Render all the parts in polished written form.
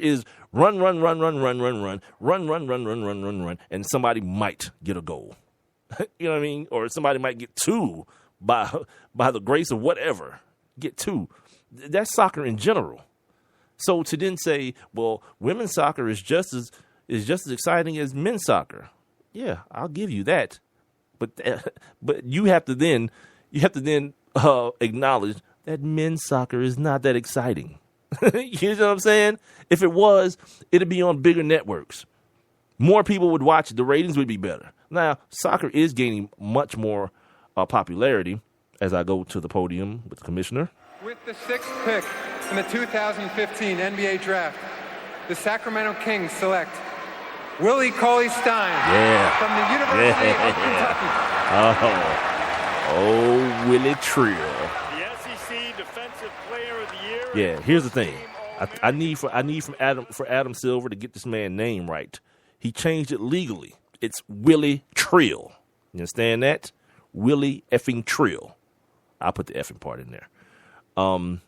is run, and somebody might get a goal. You know what I mean? Or somebody might get two by the grace of whatever. Get two. That's soccer in general. So to then say, well, women's soccer is just as exciting as men's soccer. Yeah, I'll give you that. But you have to then acknowledge that men's soccer is not that exciting. You know what I'm saying? If it was, it'd be on bigger networks. More people would watch it. The ratings would be better. Now, soccer is gaining much more popularity as I go to the podium with the commissioner. With the 6th pick in the 2015 NBA Draft, the Sacramento Kings select Willie Cauley-Stein from the University of Kentucky. Oh, Willie Trill. The SEC Defensive Player of the Year. Yeah, here's the thing. I need for Adam Silver to get this man's name right. He changed it legally. It's Willie Trill. You understand that? Willie effing Trill. I'll put the effing part in there. So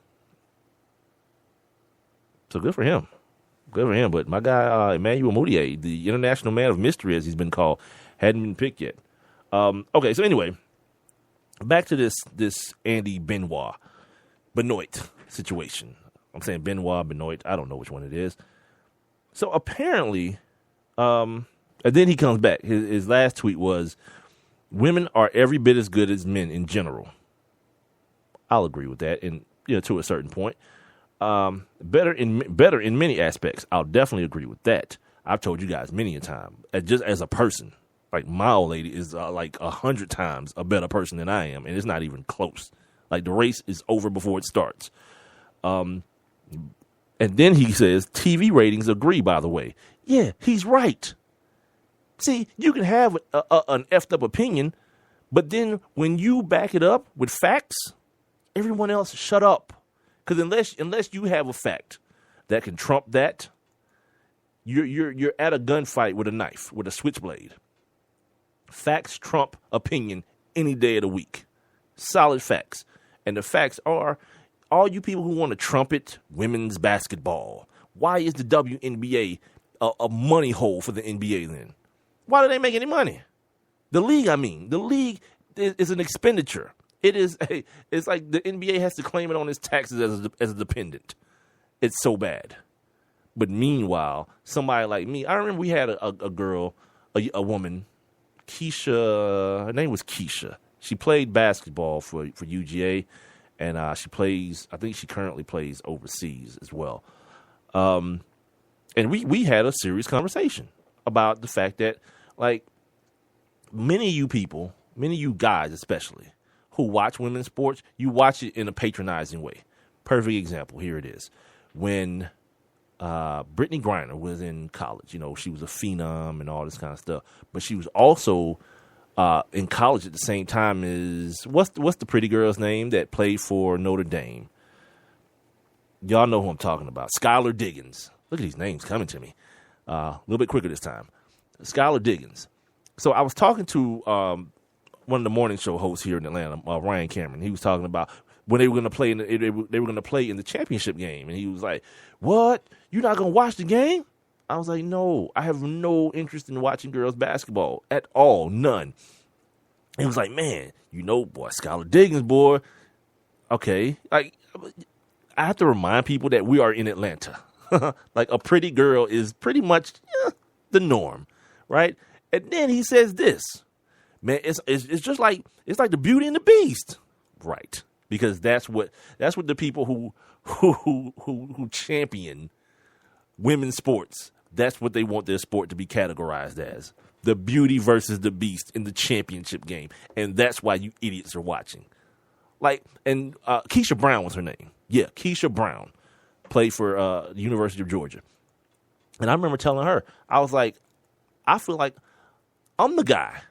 good for him. Good for him. But my guy, Emmanuel Mudiay, the international man of mystery, as he's been called, hadn't been picked yet. Okay, so anyway, back to this Andy Benoit situation. I'm saying Benoit. I don't know which one it is. So apparently, and then he comes back. His last tweet was, women are every bit as good as men in general. I'll agree with that, and to a certain point. Better in many aspects. I'll definitely agree with that. I've told you guys many a time, just as a person, like my old lady is like 100 times a better person than I am, and it's not even close. Like the race is over before it starts. And then he says TV ratings agree. By the way, yeah, he's right. See, you can have an effed up opinion, but then when you back it up with facts, everyone else shut up. Because unless you have a fact that can trump that, you're at a gunfight with a knife, with a switchblade. Facts trump opinion any day of the week. Solid facts. And the facts are, all you people who want to trumpet women's basketball, why is the WNBA a money hole for the NBA then? Why do they make any money? The league is an expenditure. It's like the NBA has to claim it on its taxes as a dependent. It's so bad. But meanwhile, somebody like me, I remember we had a girl, a woman, Keisha. Her name was Keisha. She played basketball for UGA, and I think she currently plays overseas as well. And we had a serious conversation about the fact that, like, many of you people, many of you guys especially, who watch women's sports, you watch it in a patronizing way. Perfect example, here it is. When Brittany Griner was in college, she was a phenom and all this kind of stuff, but she was also in college at the same time as, what's the pretty girl's name that played for Notre Dame? Y'all know who I'm talking about. Skylar Diggins. Look at these names coming to me. A little bit quicker this time. Skylar Diggins. So I was talking to one of the morning show hosts here in Atlanta, Ryan Cameron. He was talking about when they were going to play they were going to play in the championship game, and he was like, "What? You're not going to watch the game?" I was like, "No, I have no interest in watching girls basketball at all, none." He was like, "Man, boy, Skylar Diggins, boy." Okay, like I have to remind people that we are in Atlanta. Like a pretty girl is pretty much the norm, right? And then he says this. Man, it's just like the Beauty and the Beast, right? Because that's what the people who champion women's sports, that's what they want their sport to be categorized as: the Beauty versus the Beast in the championship game, and that's why you idiots are watching. Like, and Keisha Brown was her name. Yeah, Keisha Brown played for the University of Georgia, and I remember telling her, I was like, I feel like I'm the guy.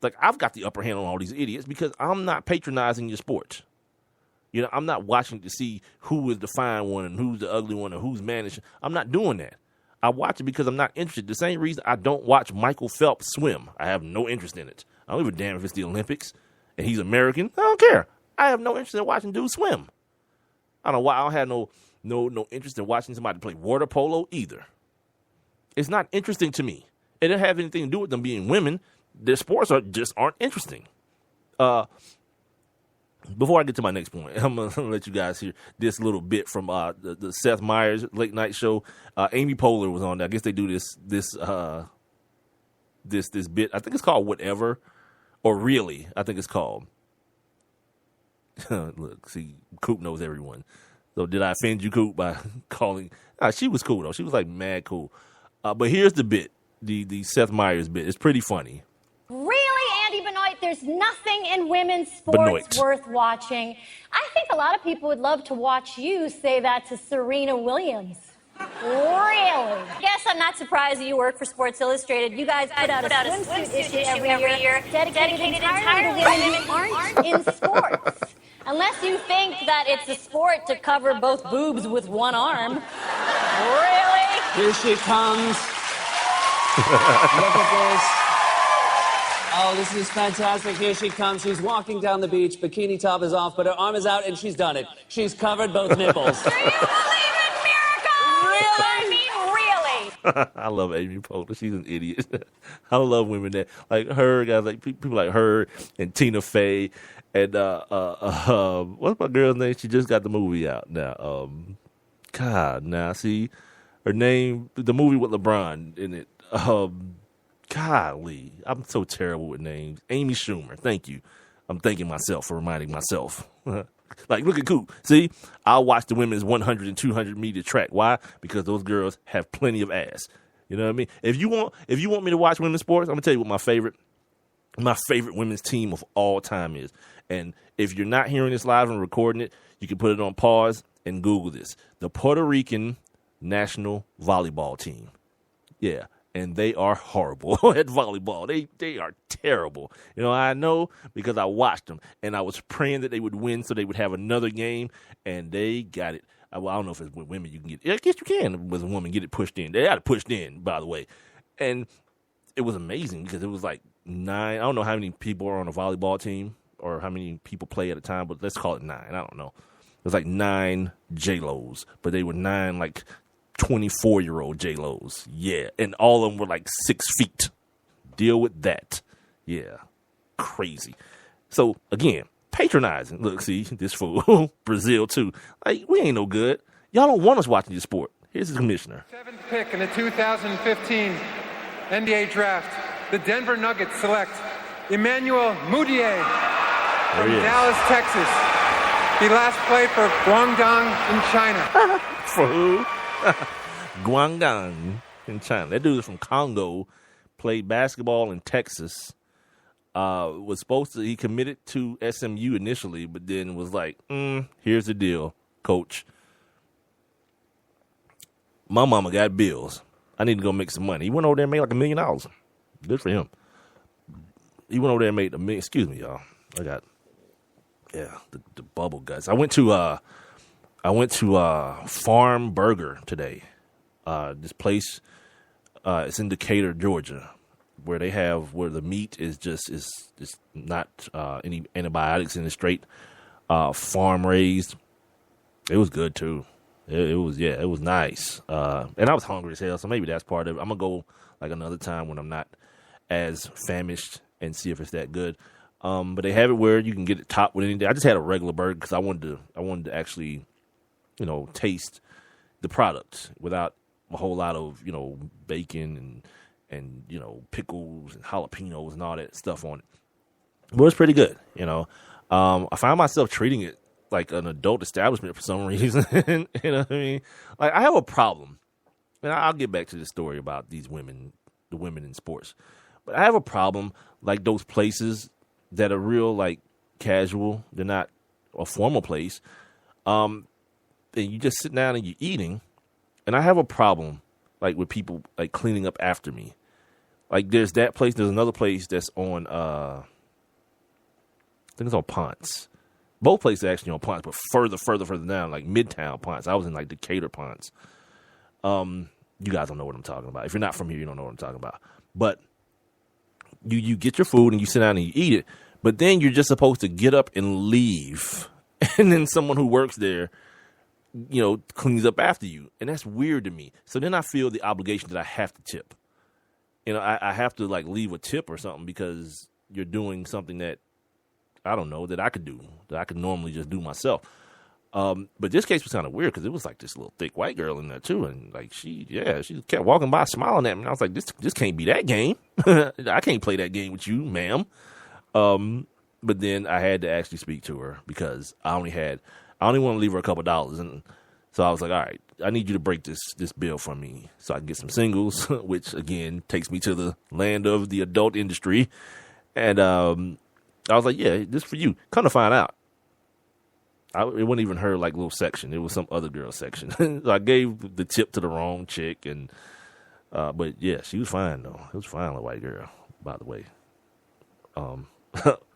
Like, I've got the upper hand on all these idiots because I'm not patronizing your sport. I'm not watching to see who is the fine one and who's the ugly one or who's managing. I'm not doing that. I watch it because I'm not interested. The same reason I don't watch Michael Phelps swim. I have no interest in it. I don't give a damn if it's the Olympics and he's American. I don't care. I have no interest in watching dudes swim. I don't know why. I don't have no interest in watching somebody play water polo either. It's not interesting to me. It doesn't have anything to do with them being women. Their sports aren't interesting. Before I get to my next point, I'm going to let you guys hear this little bit from the Seth Meyers late night show. Amy Poehler was on there. I guess they do this bit. I think it's called Whatever, or Really, I think it's called. Look, see, Coop knows everyone. So did I offend you, Coop, by calling? She was cool, though. She was, like, mad cool. But here's the bit, the Seth Meyers bit. It's pretty funny. Really, Andy Benoit, there's nothing in women's sports worth watching. I think a lot of people would love to watch you say that to Serena Williams. Really? Guess I'm not surprised that you work for Sports Illustrated. You guys put out a swimsuit issue every year dedicated entirely to women who aren't in sports. Unless you think that it's a sport to cover both boobs with one arm. Really? Here she comes. Look at this. Oh, this is fantastic. Here she comes. She's walking down the beach. Bikini top is off, but her arm is out, and she's done it. She's covered both nipples. Do you believe in miracles? Really? I mean, really. I love Amy Poehler. She's an idiot. I love women that like her, guys like people like her and Tina Fey and what's my girl's name? She just got the movie out now. See her name, the movie with LeBron in it. Golly, I'm so terrible with names. Amy Schumer, thank you. I'm thanking myself for reminding myself. Like, look at Coop. See, I'll watch the women's 100 and 200 meter track. Why? Because those girls have plenty of ass. You know what I mean? If you want me to watch women's sports, I'm gonna tell you what my favorite women's team of all time is. And if you're not hearing this live and recording it, you can put it on pause and Google this. The Puerto Rican national volleyball team. Yeah. And they are horrible at volleyball. They are terrible. You know, I know because I watched them, and I was praying that they would win so they would have another game, and they got it. Well, I don't know if it's with women you can get it. I guess you can with a woman get it pushed in. They got it pushed in, by the way. And it was amazing because it was like 9. I don't know how many people are on a volleyball team or how many people play at a time, but let's call it 9. I don't know. It was like 9 J-Los, but they were 9 like 24-year-old J-Los. Yeah. And all of them were like 6 feet. Deal with that. Yeah. Crazy. So, again, patronizing. Look, see, this fool. Brazil, too. Like, we ain't no good. Y'all don't want us watching your sport. Here's the commissioner. 7th pick in the 2015 NBA draft. The Denver Nuggets select Emmanuel Mudiay from Dallas, Texas. He last played for Guangdong in China. For who? Guangdong in China. That dude is from Congo, played basketball in Texas. He committed to SMU initially, but then was like, here's the deal, coach. My mama got bills. I need to go make some money. He went over there and made like $1 million. Good for him. He went over there and made $1 million. Excuse me, y'all. I got, the bubble guts. I went to Farm Burger today. This place, it's in Decatur, Georgia, where the meat is just not any antibiotics in it, straight farm raised. It was good too. It was nice. And I was hungry as hell, so maybe that's part of it. I'm gonna go like another time when I'm not as famished and see if it's that good. But they have it where you can get it topped with anything. I just had a regular burger because I wanted to actually, taste the product without a whole lot of, bacon and pickles and jalapenos and all that stuff on it. But it's pretty good, I find myself treating it like an adult establishment for some reason. You know what I mean? Like, I have a problem. And I'll get back to the story about the women in sports. But I have a problem, like those places that are real, like, casual. They're not a formal place. And you just sit down and you're eating. And I have a problem, like, with people, like, cleaning up after me. Like, there's that place. There's another place that's on, I think it's on Ponce. Both places are actually on Ponce, but further down, like Midtown Ponce. I was in, like, Decatur Ponce. You guys don't know what I'm talking about. If you're not from here, you don't know what I'm talking about. But you get your food and you sit down and you eat it. But then you're just supposed to get up and leave. And then someone who works there cleans up after you. And that's weird to me. So then I feel the obligation that I have to tip. I have to like leave a tip or something because you're doing something that I don't know that I could do, that I could normally just do myself. But this case was kind of weird because it was like this little thick white girl in there too. And like she kept walking by smiling at me. And I was like, this can't be that game. I can't play that game with you, ma'am. But then I had to actually speak to her because I only want to leave her a couple dollars. And so I was like, all right, I need you to break this bill for me so I can get some singles, which again takes me to the land of the adult industry. And I was like, yeah, this for you. Come to find out, it wasn't even her like little section. It was some other girl section. So I gave the tip to the wrong chick. And but yeah, she was fine though. It was fine, little white girl, by the way.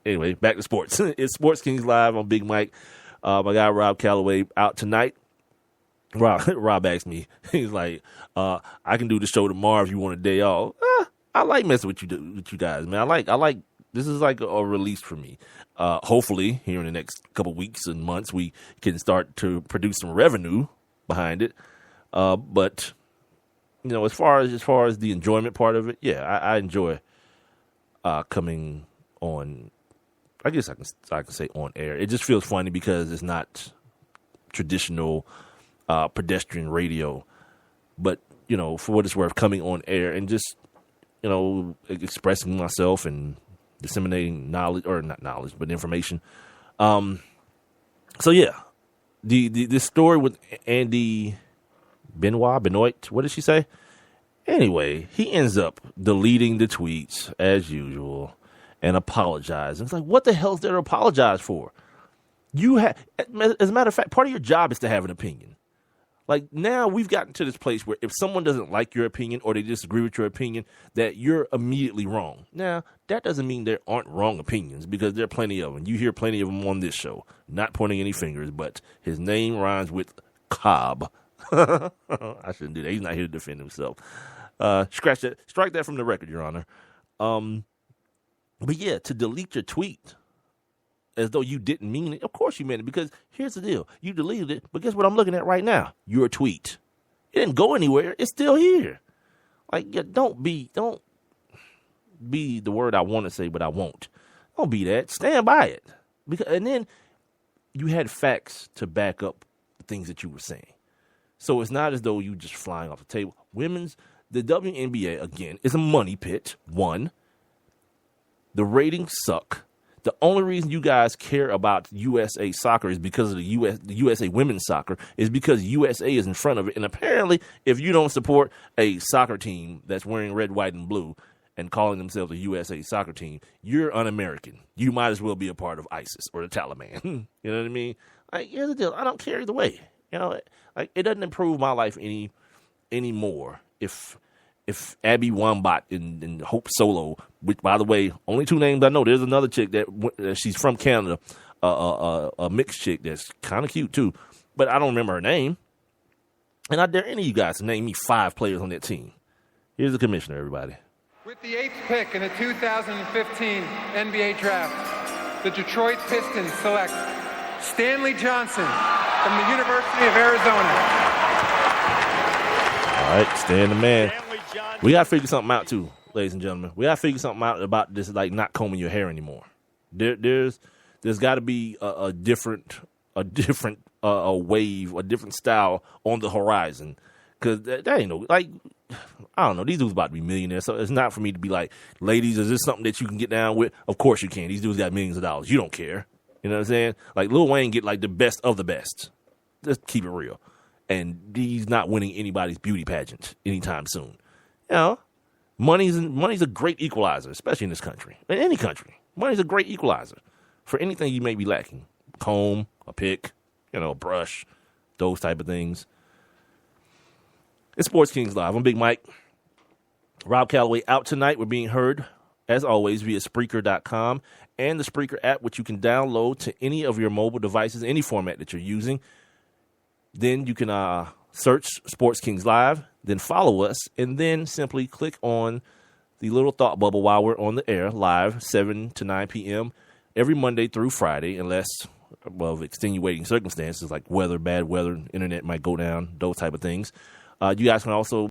Anyway, back to sports. It's Sports Kings Live on Big Mike. My guy Rob Calloway out tonight. Rob asked me, he's like, I can do the show tomorrow if you want a day off. I like messing with you guys, man. I like this is like a release for me. Hopefully, here in the next couple weeks and months, we can start to produce some revenue behind it. But as far as the enjoyment part of it, yeah, I enjoy coming on. I guess I can say on air. It just feels funny because it's not traditional pedestrian radio, but for what it's worth, coming on air and just expressing myself and disseminating knowledge, or not knowledge, but information. So yeah, this story with Andy Benoit, what did she say? Anyway, he ends up deleting the tweets as usual and apologizing. It's like, what the hell is there to apologize for? As a matter of fact, part of your job is to have an opinion. Like now we've gotten to this place where if someone doesn't like your opinion or they disagree with your opinion, that you're immediately wrong. Now, that doesn't mean there aren't wrong opinions because there are plenty of them. You hear plenty of them on this show. Not pointing any fingers, but his name rhymes with Cobb. I shouldn't do that. He's not here to defend himself. Scratch that. Strike that from the record, Your Honor. But yeah, to delete your tweet as though you didn't mean it. Of course you meant it, because here's the deal. You deleted it, but guess what I'm looking at right now? Your tweet. It didn't go anywhere. It's still here. Like, yeah, don't be the word I want to say, but I won't. Don't be that. Stand by it. And then you had facts to back up the things that you were saying. So it's not as though you just flying off the table. The WNBA, again, is a money pit, one. The ratings suck. The only reason you guys care about USA soccer is because of the USA women's soccer, is because USA is in front of it. And apparently, if you don't support a soccer team that's wearing red, white, and blue and calling themselves a USA soccer team, you're un-American. You might as well be a part of ISIS or the Taliban. You know what I mean? Like, here's the deal. I don't care either way. Like, it doesn't improve my life any more if Abby Wambach and Hope Solo, which, by the way, only two names I know. There's another chick that she's from Canada, a mixed chick that's kind of cute too, but I don't remember her name. And I dare any of you guys to name me 5 players on that team. Here's the commissioner, everybody. With the 8th pick in the 2015 NBA Draft, the Detroit Pistons select Stanley Johnson from the University of Arizona. All right, Stan the man. We got to figure something out, too, ladies and gentlemen. We got to figure something out about this, like, not combing your hair anymore. There's got to be a different wave, a different style on the horizon. Because that ain't no, like, I don't know. These dudes about to be millionaires, so it's not for me to be like, ladies, is this something that you can get down with? Of course you can. These dudes got millions of dollars. You don't care. You know what I'm saying? Like, Lil Wayne get, like, the best of the best. Let's keep it real. And he's not winning anybody's beauty pageant anytime soon. You know, money's a great equalizer, especially in this country. In any country, money's a great equalizer for anything you may be lacking. Comb, a pick, a brush, those type of things. It's Sports Kings Live. I'm Big Mike. Rob Calloway out tonight. We're being heard, as always, via Spreaker.com and the Spreaker app, which you can download to any of your mobile devices, any format that you're using. Then you can search Sports Kings Live, then follow us, and then simply click on the little thought bubble while we're on the air live, 7 to 9 p.m. every Monday through Friday, unless of extenuating circumstances like weather, bad weather, internet might go down, those type of things. You guys can also